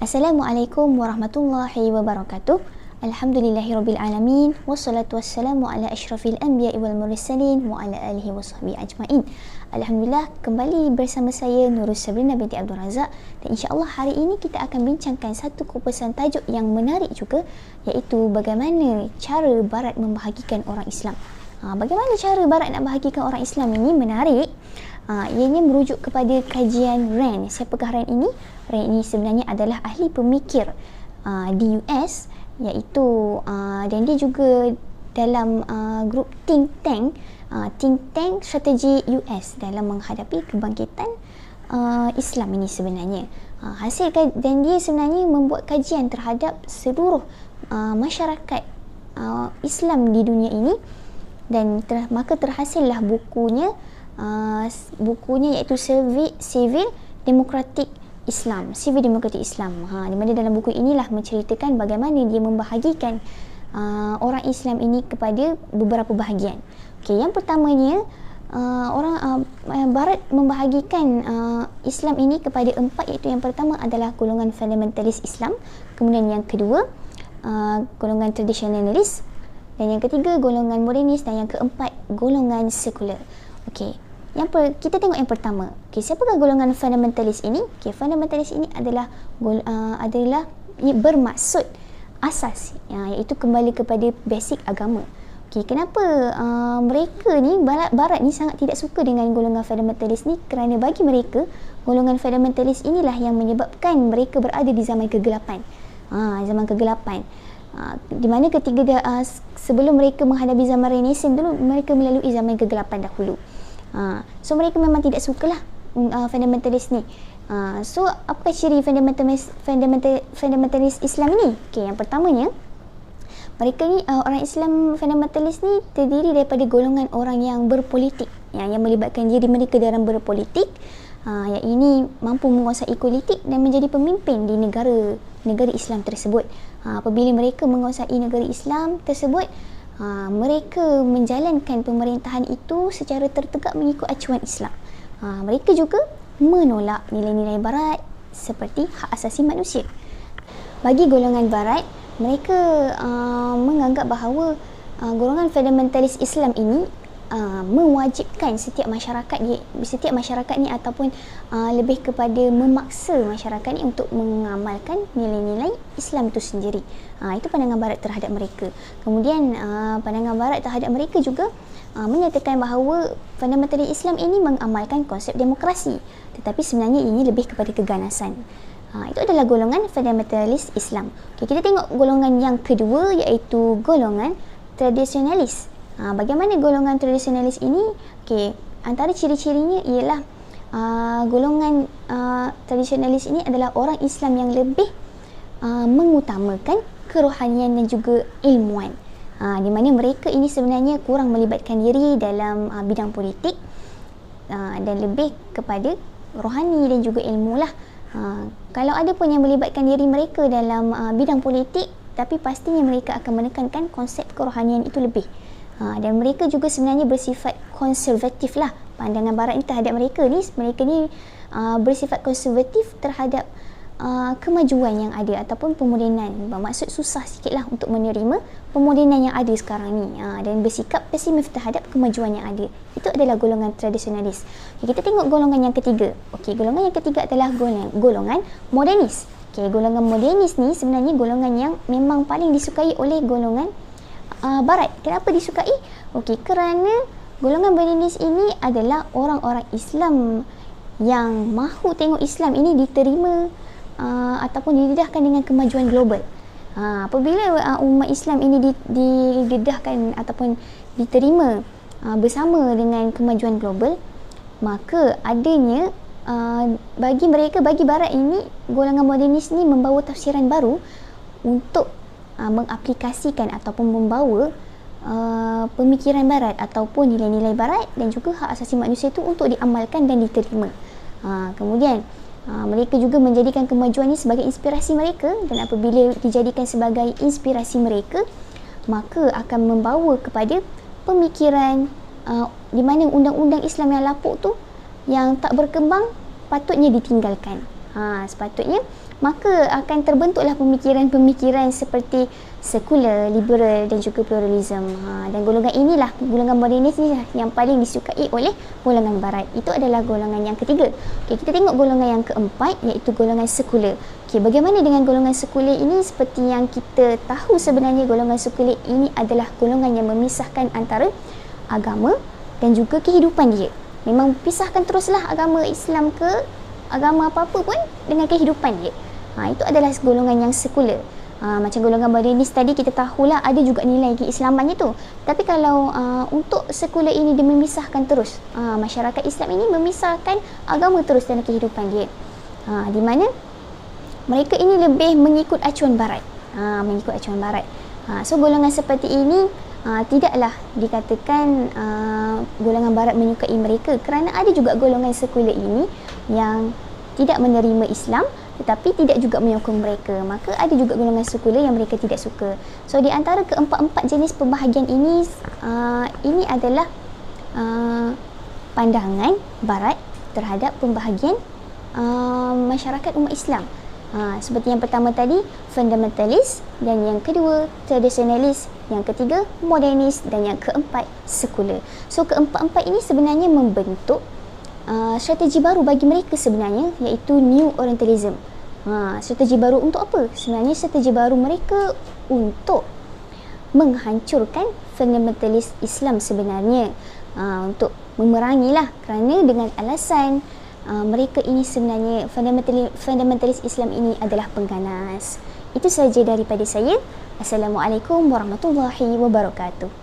Assalamualaikum warahmatullahi wabarakatuh. Alhamdulillahirabbil alamin wassalatu wassalamu ala asyrafil anbiya'i wal mursalin wa ala alihi wasahbihi ajmain. Alhamdulillah, kembali bersama saya Nurul Sabrina binti Abdul Razak, dan insya-Allah hari ini kita akan bincangkan satu kupasan tajuk yang menarik juga, iaitu bagaimana cara Barat membahagikan orang Islam. Bagaimana cara Barat nak bahagikan orang Islam ini menarik. Ianya merujuk kepada kajian Rand. Siapakah Rand ini? Rand ini sebenarnya adalah ahli pemikir di US, iaitu dan dia juga dalam grup think tank strategi US dalam menghadapi kebangkitan Islam ini sebenarnya. Dan dia sebenarnya membuat kajian terhadap seluruh masyarakat Islam di dunia ini, dan maka terhasillah bukunya iaitu Civil Democratic Islam, di mana dalam buku inilah menceritakan bagaimana dia membahagikan orang Islam ini kepada beberapa bahagian. Okey, yang pertamanya Barat membahagikan Islam ini kepada 4, iaitu yang pertama adalah golongan fundamentalis Islam, kemudian yang kedua golongan tradisionalis, dan yang ketiga golongan modernis, dan yang keempat golongan sekular. Okey, kita tengok yang pertama. Okey, siapakah golongan fundamentalis ini? Okey, fundamentalis ini adalah bermaksud asas, iaitu kembali kepada basic agama. Okey, kenapa mereka ni Barat ni sangat tidak suka dengan golongan fundamentalis ni? Kerana bagi mereka golongan fundamentalis inilah yang menyebabkan mereka berada di zaman kegelapan. Zaman kegelapan. Di mana sebelum mereka menghadapi zaman Renaissance dulu, mereka melalui zaman kegelapan dahulu. So mereka memang tidak sukalah fundamentalis ni. So apa ciri fundamentalis Islam ni? Okey, yang pertamanya, mereka ni orang Islam fundamentalis ni terdiri daripada golongan orang yang berpolitik, yang melibatkan diri mereka dalam berpolitik, yang ini mampu menguasai politik dan menjadi pemimpin di negara Islam tersebut. Apabila mereka menguasai negara Islam tersebut, mereka menjalankan pemerintahan itu secara tertegak mengikut acuan Islam. Mereka juga menolak nilai-nilai Barat seperti hak asasi manusia. Bagi golongan Barat, mereka menganggap bahawa golongan fundamentalis Islam ini mewajibkan setiap masyarakat ni ataupun lebih kepada memaksa masyarakat ni untuk mengamalkan nilai-nilai Islam itu sendiri. Itu pandangan Barat terhadap mereka. Kemudian pandangan Barat terhadap mereka juga menyatakan bahawa fundamentalis Islam ini mengamalkan konsep demokrasi, tetapi sebenarnya ini lebih kepada keganasan. Itu adalah golongan fundamentalis Islam. Okay, kita tengok golongan yang kedua, iaitu golongan tradisionalis. Bagaimana golongan tradisionalis ini? Okey, antara ciri-cirinya ialah golongan tradisionalis ini adalah orang Islam yang lebih mengutamakan kerohanian dan juga ilmuan. Di mana mereka ini sebenarnya kurang melibatkan diri dalam bidang politik, dan lebih kepada rohani dan juga ilmu lah. Kalau ada pun yang melibatkan diri mereka dalam bidang politik, tapi pastinya mereka akan menekankan konsep kerohanian itu lebih. Dan mereka juga sebenarnya bersifat konservatif lah. Pandangan Barat ni terhadap mereka ni bersifat konservatif terhadap kemajuan yang ada ataupun pemodenan. Bermaksud susah sikit lah untuk menerima pemodenan yang ada sekarang ni, dan bersikap pesimis terhadap kemajuan yang ada. Itu adalah golongan tradisionalis. Kita tengok golongan yang ketiga. Okey, golongan yang ketiga adalah golongan modernis. Okey, golongan modernis ni sebenarnya golongan yang memang paling disukai oleh golongan Barat. Kenapa disukai? Okey, kerana golongan modernis ini adalah orang-orang Islam yang mahu tengok Islam ini diterima ataupun didedahkan dengan kemajuan global. Apabila umat Islam ini didedahkan ataupun diterima bersama dengan kemajuan global, maka adanya bagi Barat ini, golongan modernis ini membawa tafsiran baru untuk mengaplikasikan ataupun membawa pemikiran Barat ataupun nilai-nilai Barat dan juga hak asasi manusia itu untuk diamalkan dan diterima. Kemudian mereka juga menjadikan kemajuan ini sebagai inspirasi mereka, dan apabila dijadikan sebagai inspirasi mereka, maka akan membawa kepada pemikiran di mana undang-undang Islam yang lapuk tu, yang tak berkembang, patutnya ditinggalkan. Sepatutnya maka akan terbentuklah pemikiran-pemikiran seperti sekular, liberal dan juga pluralism. Dan golongan inilah, golongan modernis ni yang paling disukai oleh golongan barat. Itu adalah golongan yang ketiga. Kita tengok golongan yang keempat, iaitu golongan sekular. Bagaimana dengan golongan sekular ini? Seperti yang kita tahu, sebenarnya golongan sekular ini adalah golongan yang memisahkan antara agama dan juga kehidupan dia. Memang pisahkan teruslah agama Islam ke agama apa-apa pun dengan kehidupan dia. Itu adalah golongan yang sekular. Macam golongan modernis tadi, kita tahulah ada juga nilai keislamannya tu. Tapi kalau untuk sekular ini, dia memisahkan terus. Masyarakat Islam ini memisahkan agama terus dalam kehidupan dia. Di mana mereka ini lebih mengikut acuan barat. So golongan seperti ini tidaklah dikatakan golongan barat menyukai mereka, kerana ada juga golongan sekular ini yang tidak menerima Islam tetapi tidak juga menyokong mereka. Maka ada juga golongan sekular yang mereka tidak suka. So di antara keempat-empat jenis pembahagian ini, ini adalah pandangan barat terhadap pembahagian masyarakat umat Islam. Seperti yang pertama tadi, fundamentalis, dan yang kedua tradisionalis, yang ketiga modernis, dan yang keempat sekular. So keempat-empat ini sebenarnya membentuk strategi baru bagi mereka sebenarnya, iaitu New Orientalism. Strategi baru untuk apa? Sebenarnya strategi baru mereka untuk menghancurkan fundamentalis Islam sebenarnya, untuk memerangilah, kerana dengan alasan mereka ini sebenarnya fundamentalis Islam ini adalah pengganas. Itu sahaja daripada saya. Assalamualaikum warahmatullahi wabarakatuh.